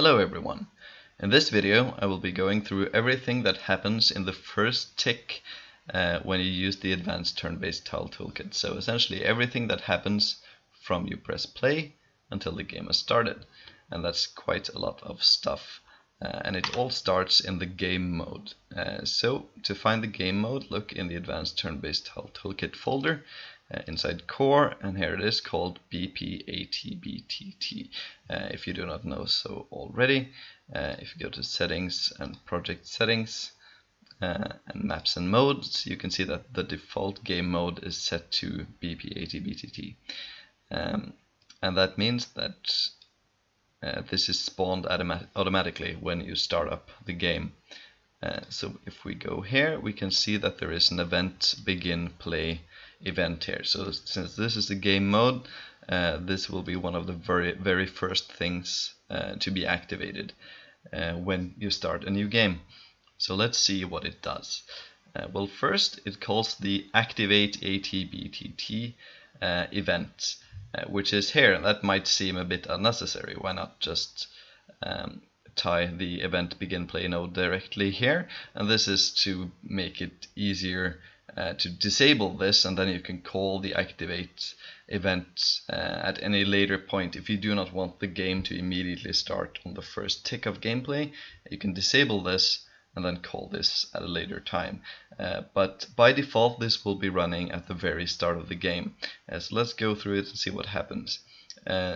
Hello everyone. In this video I will be going through everything that happens in the first tick when you use the advanced turn-based tile toolkit. So essentially everything that happens from you press play until the game has started. And that's quite a lot of stuff. And it all starts in the game mode. So to find the game mode, look in the advanced turn-based tile toolkit folder inside core, and here it is called ATBTT. If you do not know so already, if you go to settings and project settings and maps and modes, you can see that the default game mode is set to ATBTT. And that means that this is spawned automatically when you start up the game. So if we go here, we can see that there is an event begin play event here. So since this is the game mode, this will be one of the very first things to be activated when you start a new game. So let's see what it does. Well, first it calls the activate ATBTT event, which is here. That might seem a bit unnecessary. Why not just tie the event begin play node directly here? And this is to make it easier to disable this, and then you can call the activate event at any later point. If you do not want the game to immediately start on the first tick of gameplay, you can disable this and then call this at a later time. But by default this will be running at the very start of the game. So let's go through it and see what happens.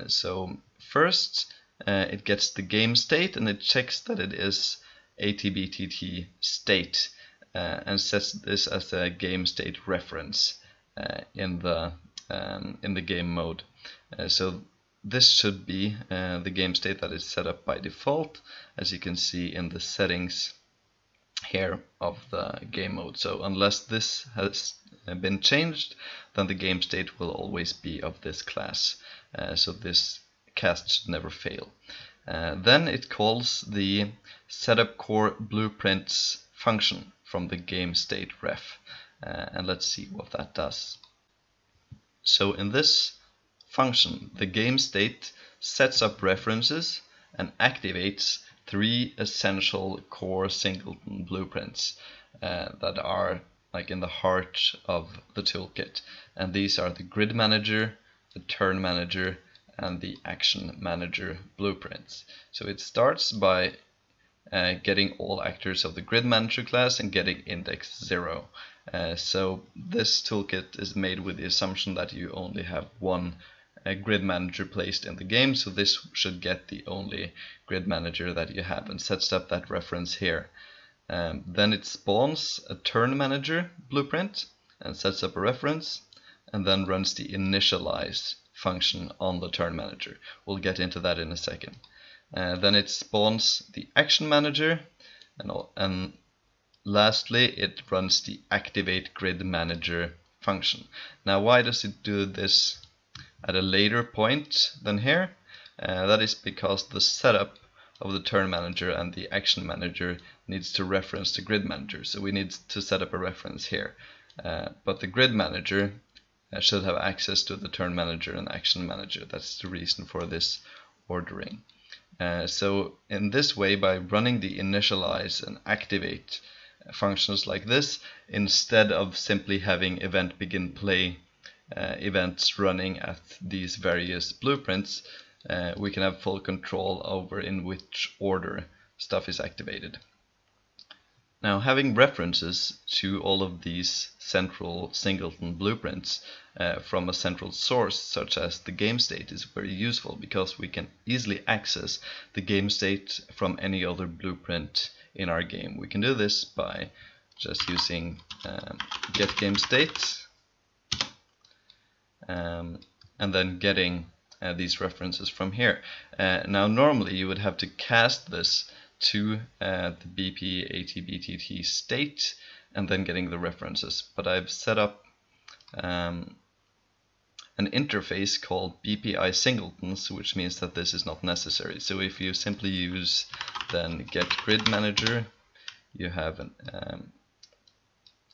So first it gets the game state and it checks that it is ATBTT state. And sets this as a game state reference in the game mode. So this should be the game state that is set up by default, as you can see in the settings here of the game mode. So unless this has been changed, then the game state will always be of this class. So this cast should never fail. Then it calls the setup core blueprints function from the game state ref, and let's see what that does. So in this function, the game state sets up references and activates 3 essential core singleton blueprints that are like in the heart of the toolkit, and these are the grid manager, the turn manager, and the action manager blueprints. So it starts by getting all actors of the grid manager class and getting index 0. So this toolkit is made with the assumption that you only have one grid manager placed in the game, so this should get the only grid manager that you have and sets up that reference here. Then it spawns a turn manager blueprint and sets up a reference, and then runs the initialize function on the turn manager. We'll get into that in a second. Then it spawns the action manager, and lastly it runs the activate grid manager function. Now why does it do this at a later point than here? That is because the setup of the turn manager and the action manager needs to reference the grid manager, so we need to set up a reference here. But the grid manager should have access to the turn manager and action manager. That's the reason for this ordering. So in this way, by running the initialize and activate functions like this, instead of simply having event begin play events running at these various blueprints, we can have full control over in which order stuff is activated. Now, having references to all of these central singleton blueprints from a central source such as the game state is very useful, because we can easily access the game state from any other blueprint in our game. We can do this by just using get game state and then getting these references from here. Now normally you would have to cast this to the ATBTT state and then getting the references, but I've set up an interface called BPI singletons, which means that this is not necessary. So if you simply use then get grid manager, you have an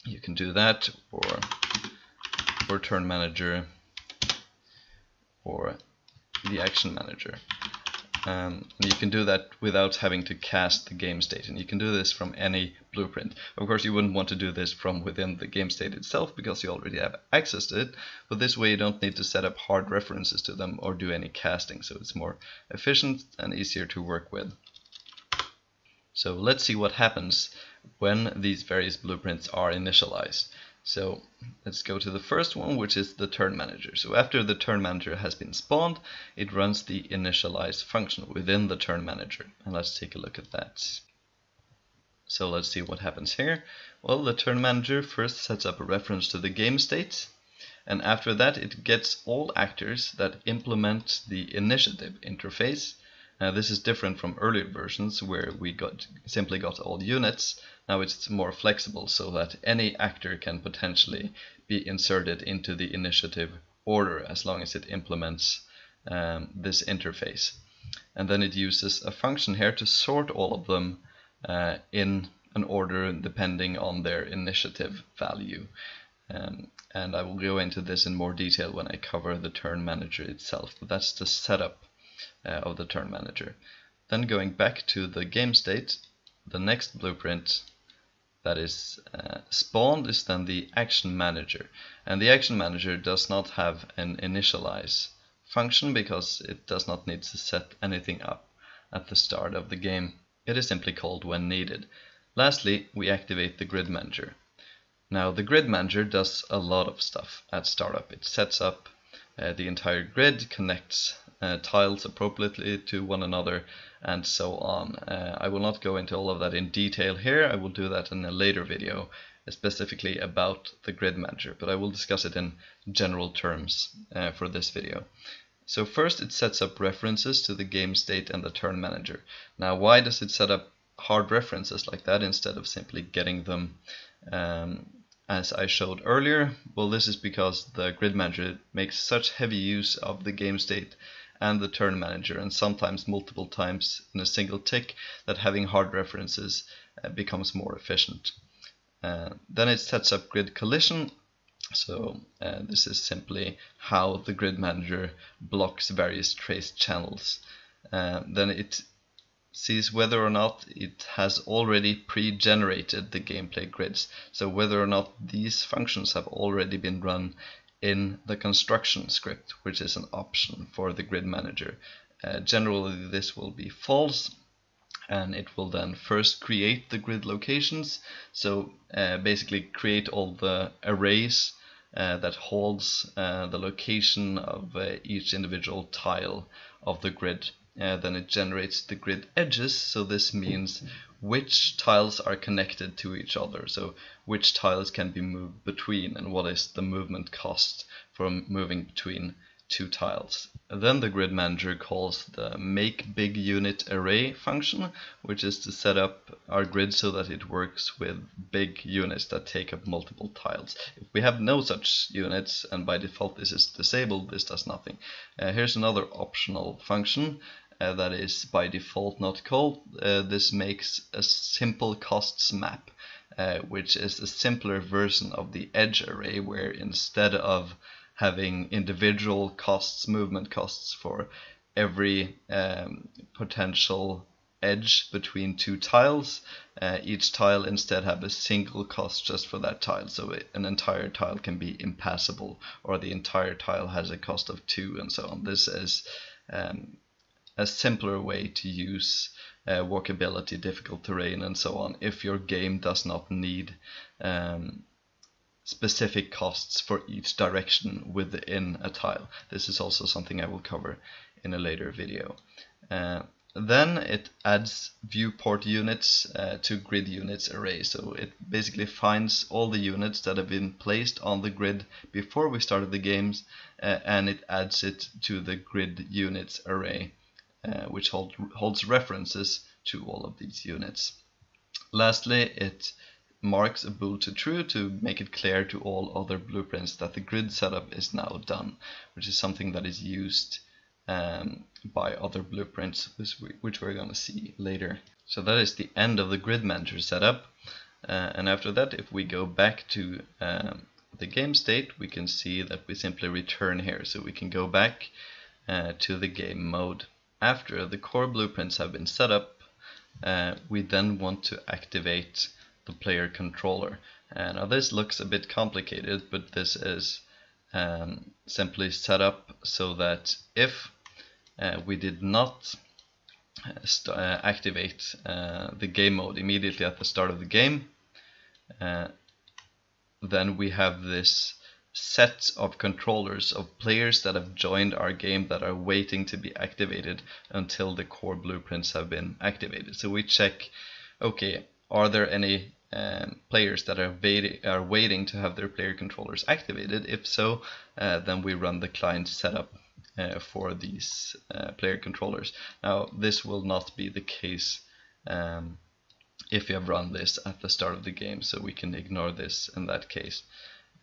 you can do that, or turn manager, or the action manager. You can do that without having to cast the game state, and you can do this from any blueprint. Of course, you wouldn't want to do this from within the game state itself because you already have access to it, but this way you don't need to set up hard references to them or do any casting, so it's more efficient and easier to work with. So let's see what happens when these various blueprints are initialized. So let's go to the first one, which is the turn manager. So after the turn manager has been spawned, it runs the initialize function within the turn manager. And let's take a look at that. So let's see what happens here. Well, the turn manager first sets up a reference to the game state, and after that it gets all actors that implement the initiative interface. This is different from earlier versions where we simply got all units. Now it's more flexible so that any actor can potentially be inserted into the initiative order as long as it implements this interface. And then it uses a function here to sort all of them in an order depending on their initiative value. And I will go into this in more detail when I cover the turn manager itself, but that's the setup of the turn manager. Then going back to the game state, the next blueprint that is spawned is then the action manager, and the action manager does not have an initialize function because it does not need to set anything up at the start of the game. It is simply called when needed. Lastly, we activate the grid manager. Now the grid manager does a lot of stuff at startup. It sets up the entire grid, connects tiles appropriately to one another, and so on. I will not go into all of that in detail here. I will do that in a later video specifically about the grid manager, but I will discuss it in general terms for this video. So first it sets up references to the game state and the turn manager. Now why does it set up hard references like that instead of simply getting them as I showed earlier? Well, this is because the grid manager makes such heavy use of the game state and the turn manager, and sometimes multiple times in a single tick, that having hard references becomes more efficient. Then it sets up grid collision. So this is simply how the grid manager blocks various trace channels. Then it sees whether or not it has already pre-generated the gameplay grids, so whether or not these functions have already been run in the construction script, which is an option for the grid manager. Generally this will be false, and it will then first create the grid locations, so basically create all the arrays that holds the location of each individual tile of the grid. Then it generates the grid edges, so this means which tiles are connected to each other, so which tiles can be moved between and what is the movement cost for moving between two tiles. Then the grid manager calls the make big unit array function, which is to set up our grid so that it works with big units that take up multiple tiles. If we have no such units and by default this is disabled, this does nothing. Here's another optional function that is by default not called. This makes a simple costs map, which is a simpler version of the edge array, where instead of having individual costs, movement costs for every potential edge between two tiles, each tile instead have a single cost just for that tile. So an entire tile can be impassable, or the entire tile has a cost of 2, and so on. This is a simpler way to use walkability, difficult terrain, and so on if your game does not need specific costs for each direction within a tile. This is also something I will cover in a later video. Then it adds viewport units to grid units array. So it basically finds all the units that have been placed on the grid before we started the games, and it adds it to the grid units array, which holds references to all of these units. Lastly, it marks a bool to true to make it clear to all other blueprints that the grid setup is now done, which is something that is used by other blueprints, which we're going to see later. So that is the end of the grid manager setup, and after that, if we go back to the game state, we can see that we simply return here. So we can go back to the game mode, after the core blueprints have been set up, we then want to activate the player controller. Now this looks a bit complicated, but this is simply set up so that if we did not activate the game mode immediately at the start of the game, then we have this set of controllers of players that have joined our game that are waiting to be activated until the core blueprints have been activated. So we check, okay, are there any players that are waiting to have their player controllers activated? If so, then we run the client setup for these player controllers. Now this will not be the case if you have run this at the start of the game, so we can ignore this in that case.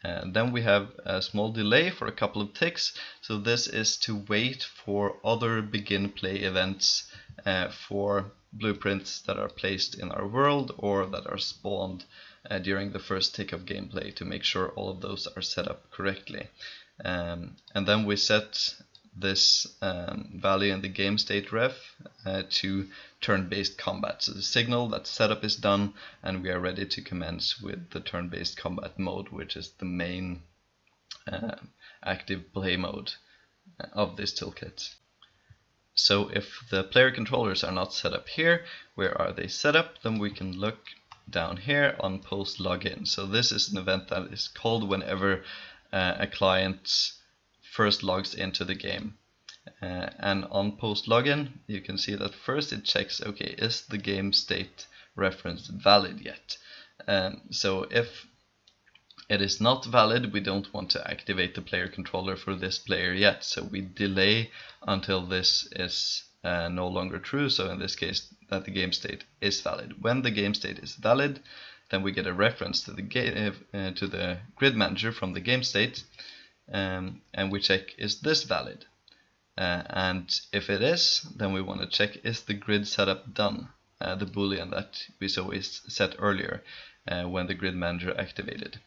Then we have a small delay for a couple of ticks, so this is to wait for other begin play events for blueprints that are placed in our world or that are spawned during the first tick of gameplay, to make sure all of those are set up correctly. And then we set this value in the game state ref to turn-based combat. So the signal that setup is done and we are ready to commence with the turn-based combat mode, which is the main active play mode of this toolkit. So if the player controllers are not set up here, where are they set up? Then we can look down here on post login. So this is an event that is called whenever a client first logs into the game. And on post login, you can see that first it checks, okay, is the game state reference valid yet? So if it is not valid, we don't want to activate the player controller for this player yet. So we delay until this is no longer true. So in this case, that the game state is valid. When the game state is valid, then we get a reference to the grid manager from the game state, and we check, is this valid? And if it is, then we want to check, is the grid setup done? The boolean that we saw is set earlier when the grid manager activated.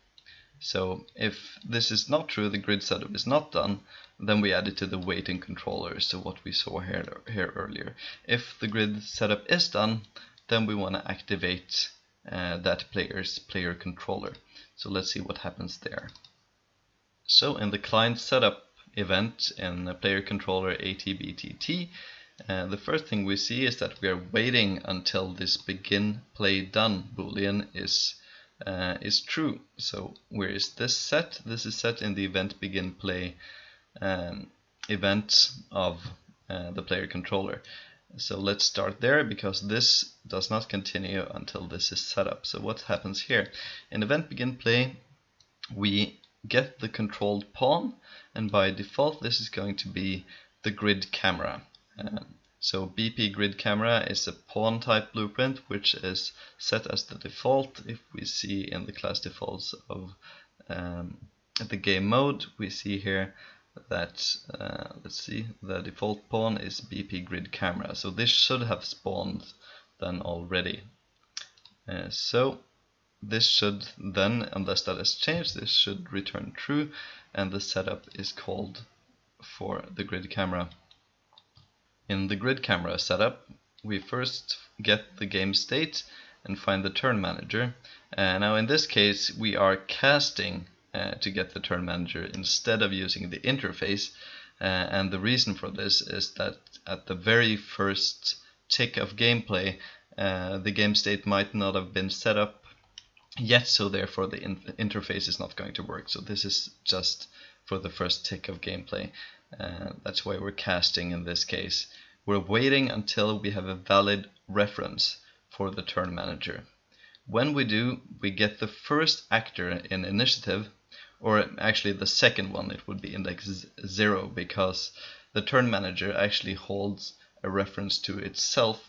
So if this is not true, the grid setup is not done, then we add it to the waiting controller, so what we saw here earlier. If the grid setup is done, then we want to activate that player's player controller. So let's see what happens there. So in the client setup event in the player controller ATBTT, the first thing we see is that we are waiting until this begin play done boolean is true. So where is this set? This is set in the event begin play event of the player controller. So let's start there, because this does not continue until this is set up. So what happens here? In event begin play, we get the controlled pawn, and by default this is going to be the grid camera. So BP grid camera is a pawn type blueprint which is set as the default. If we see in the class defaults of the game mode, we see here that let's see, the default pawn is BP grid camera. So this should have spawned then already. So this should then, unless that has changed, this should return true, and the setup is called for the grid camera. In the grid camera setup, we first get the game state and find the turn manager. Now in this case, we are casting to get the turn manager instead of using the interface, and the reason for this is that at the very first tick of gameplay, the game state might not have been set up yet, so therefore the interface is not going to work. So this is just for the first tick of gameplay. That's why we're casting in this case. We're waiting until we have a valid reference for the turn manager. When we do, we get the first actor in initiative, or actually the second one. It would be index 0, because the turn manager actually holds a reference to itself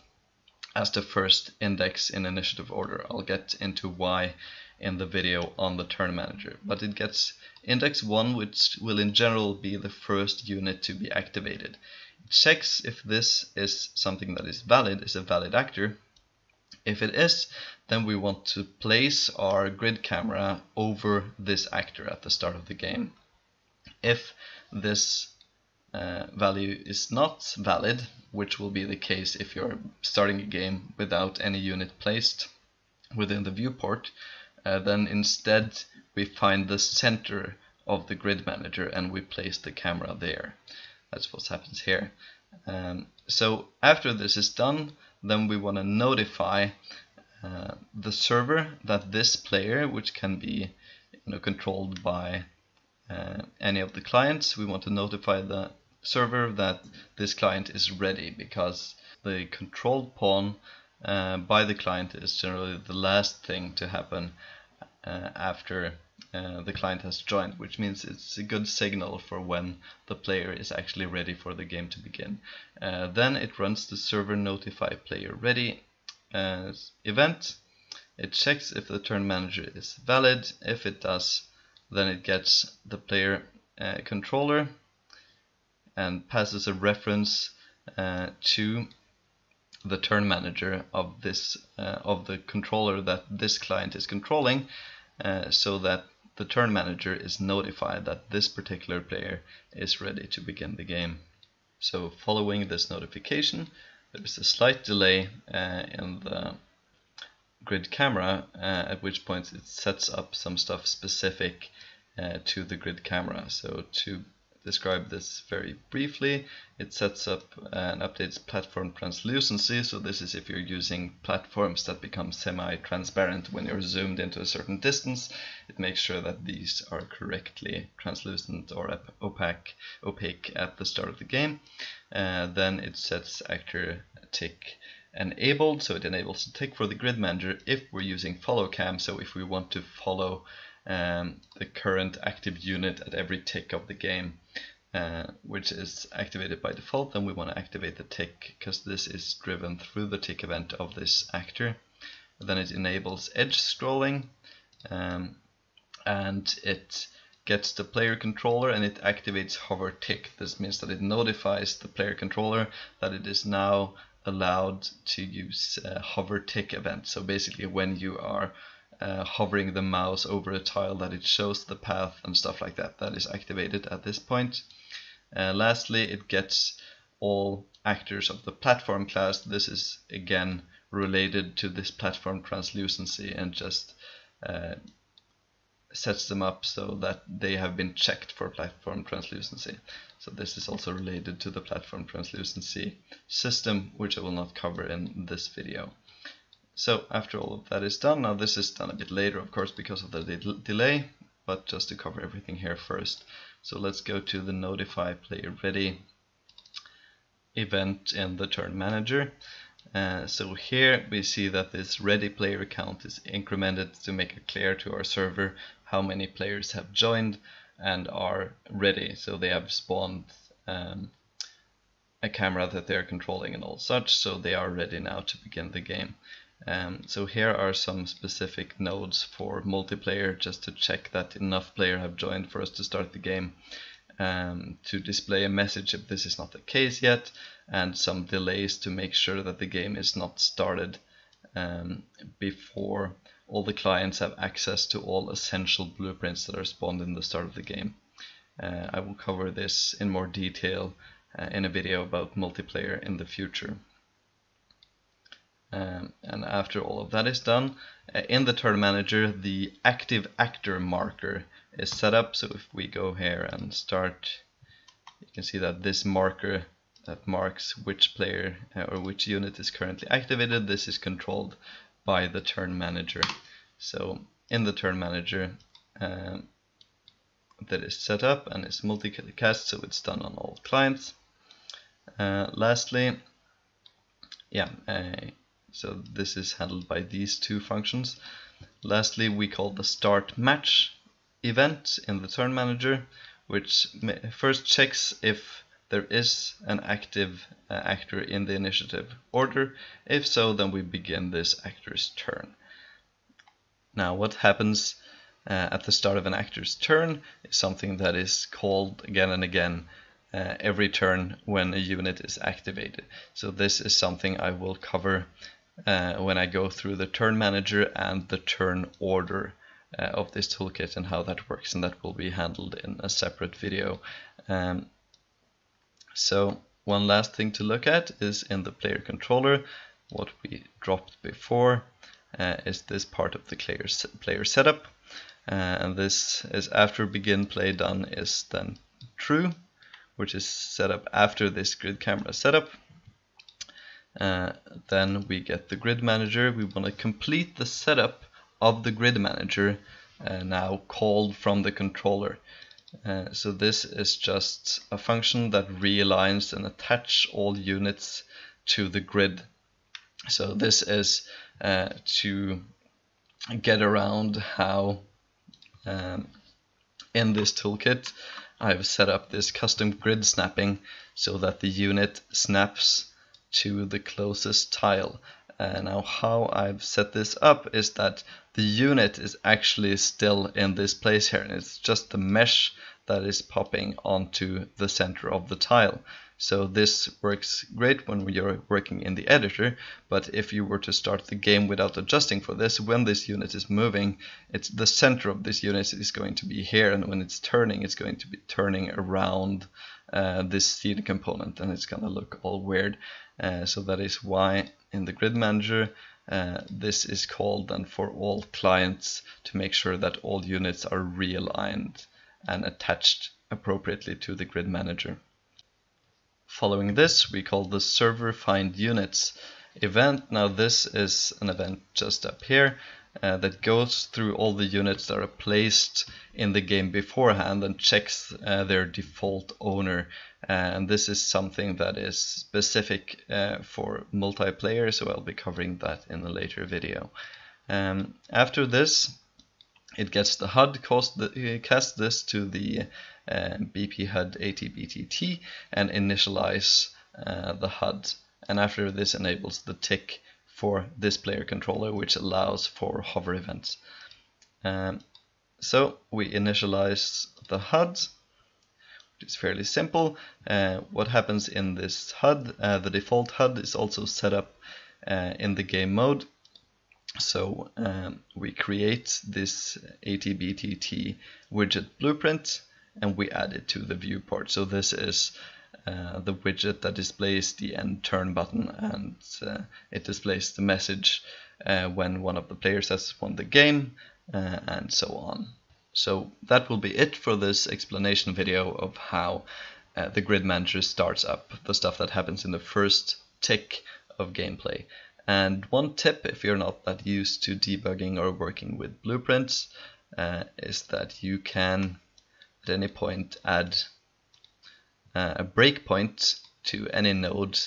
as the first index in initiative order. I'll get into why in the video on the turn manager, but it gets index 1, which will in general be the first unit to be activated. It checks if this is something that is valid, is a valid actor. If it is, then we want to place our grid camera over this actor at the start of the game. If this value is not valid, which will be the case if you're starting a game without any unit placed within the viewport, then instead we find the center of the grid manager and we place the camera there. That's what happens here. So after this is done, then we want to notify the server that this player, which can be controlled by any of the clients, we want to notify the server that this client is ready, because the controlled pawn by the client is generally the last thing to happen after the client has joined, which means it's a good signal for when the player is actually ready for the game to begin. Then it runs the server notify player ready event. It checks if the turn manager is valid. If it does, then it gets the player controller and passes a reference to the turn manager of this of the controller that this client is controlling, so that the turn manager is notified that this particular player is ready to begin the game. So following this notification, there is a slight delay in the grid camera, at which point it sets up some stuff specific to the grid camera. So to describe this very briefly, it sets up and updates platform translucency. So this is if you're using platforms that become semi-transparent when you're zoomed into a certain distance. It makes sure that these are correctly translucent or opaque at the start of the game. Then it sets actor tick enabled, so it enables the tick for the grid manager if we're using follow cam. So if we want to follow the current active unit at every tick of the game, which is activated by default, then we want to activate the tick because this is driven through the tick event of this actor. Then it enables edge scrolling, and it gets the player controller and it activates hover tick. This means that it notifies the player controller that it is now allowed to use hover tick event. So basically when you are hovering the mouse over a tile, that it shows the path and stuff like that. That is activated at this point. Lastly, it gets all actors of the platform class. This is again related to this platform translucency and just sets them up so that they have been checked for platform translucency. So this is also related to the platform translucency system, which I will not cover in this video. So after all of that is done, now this is done a bit later of course because of the delay, but just to cover everything here first. So let's go to the notify player ready event in the turn manager. So here we see that this ready player count is incremented to make it clear to our server how many players have joined and are ready. So they have spawned a camera that they're controlling and all such, so they are ready now to begin the game. So here are some specific nodes for multiplayer, just to check that enough players have joined for us to start the game, to display a message if this is not the case yet, and some delays to make sure that the game is not started before all the clients have access to all essential blueprints that are spawned in the start of the game. I will cover this in more detail in a video about multiplayer in the future. And after all of that is done, in the turn manager the active actor marker is set up. So if we go here and start, you can see that this marker that marks which player or which unit is currently activated, this is controlled by the turn manager. So in the turn manager that is set up and is multicast, so it's done on all clients. Lastly, so this is handled by these two functions. Lastly, we call the start match event in the turn manager, which first checks if there is an active actor in the initiative order. If so, then we begin this actor's turn. Now what happens at the start of an actor's turn is something that is called again and again every turn when a unit is activated. So this is something I will cover when I go through the turn manager and the turn order of this toolkit and how that works, and that will be handled in a separate video. So one last thing to look at is in the player controller. What we dropped before is this part of the player setup, and this is after begin play done is then true, which is set up after this grid camera setup. Then we get the grid manager. We want to complete the setup of the grid manager now called from the controller. So this is just a function that realigns and attach all units to the grid. So this is to get around how in this toolkit I've set up this custom grid snapping so that the unit snaps to the closest tile. Now how I've set this up is that the unit is actually still in this place here, and it's just the mesh that is popping onto the center of the tile. So this works great when you're working in the editor, but if you were to start the game without adjusting for this, when this unit is moving, it's the center of this unit is going to be here, and when it's turning going to be turning around this scene component, and it's gonna look all weird. So that is why in the grid manager this is called then for all clients to make sure that all units are realigned and attached appropriately to the grid manager. Following this, we call the server find units event. Now this is an event just up here that goes through all the units that are placed in the game beforehand and checks their default owner. And this is something that is specific for multiplayer, so I'll be covering that in a later video. After this, it gets the HUD, cast this to the BP HUD ATBTT and initialize the HUD. And after this enables the tick for this player controller, which allows for hover events. So we initialize the HUD, which is fairly simple. What happens in this HUD, the default HUD is also set up in the game mode. So we create this ATBTT widget blueprint and we add it to the viewport. So this is the widget that displays the end turn button, and it displays the message when one of the players has won the game and so on. So that will be it for this explanation video of how the grid manager starts up, the stuff that happens in the first tick of gameplay. And one tip, if you're not that used to debugging or working with blueprints, is that you can at any point add a breakpoint to any node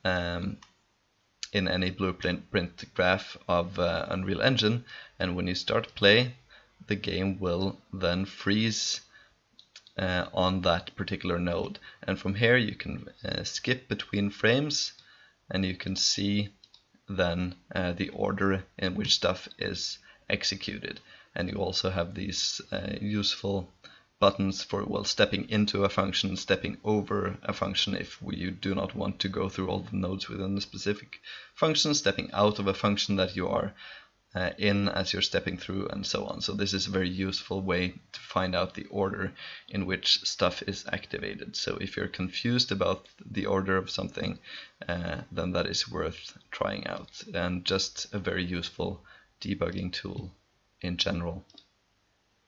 in any blueprint graph of Unreal Engine, and when you start play, the game will then freeze on that particular node. And from here you can skip between frames, and you can see then the order in which stuff is executed. And you also have these useful buttons for, well, stepping into a function, stepping over a function if you do not want to go through all the nodes within the specific function, stepping out of a function that you are in as you're stepping through, and so on. So this is a very useful way to find out the order in which stuff is activated. So if you're confused about the order of something, then that is worth trying out, and just a very useful debugging tool in general.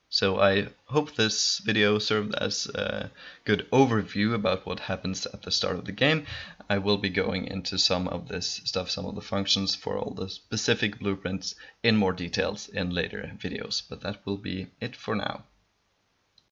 So I hope this video served as a good overview about what happens at the start of the game. I will be going into some of this stuff, some of the functions for all the specific blueprints in more details in later videos, but that will be it for now.